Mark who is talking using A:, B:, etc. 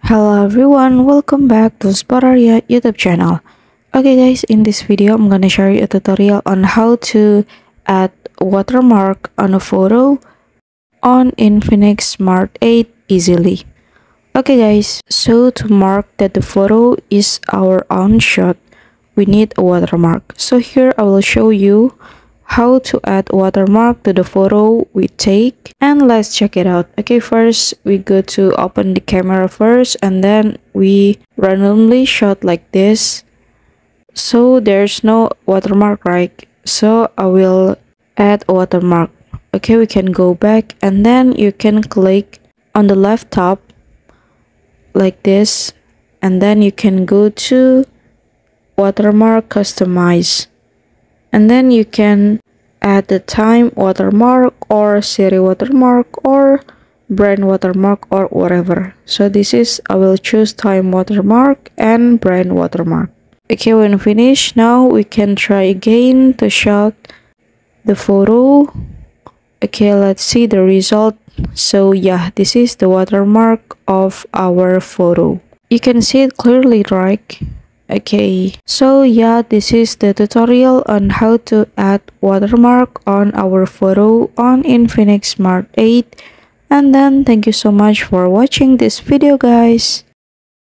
A: Hello everyone, welcome back to Sporaria YouTube channel. Okay guys, in this video I'm gonna show you a tutorial on how to add watermark on a photo on Infinix Smart 8 easily. Okay guys, so to mark that the photo is our own shot, we need a watermark. So here I will show you how to add watermark to the photo we take, and let's check it out. Okay, first we go to open the camera first, and then we randomly shot like this. So there's no watermark, right? So I will add a watermark. Okay, we can go back, and then you can click on the left top like this, and then you can go to watermark customize, and then you can add the time watermark or series watermark or brand watermark or whatever. So this is, I will choose time watermark and brand watermark. Okay, when finished, now we can try again to shot the photo. Okay, let's see the result. So yeah, this is the watermark of our photo. You can see it clearly, right? Okay, so yeah, this is the tutorial on how to add watermark on our photo on Infinix Smart 8. And then thank you so much for watching this video guys.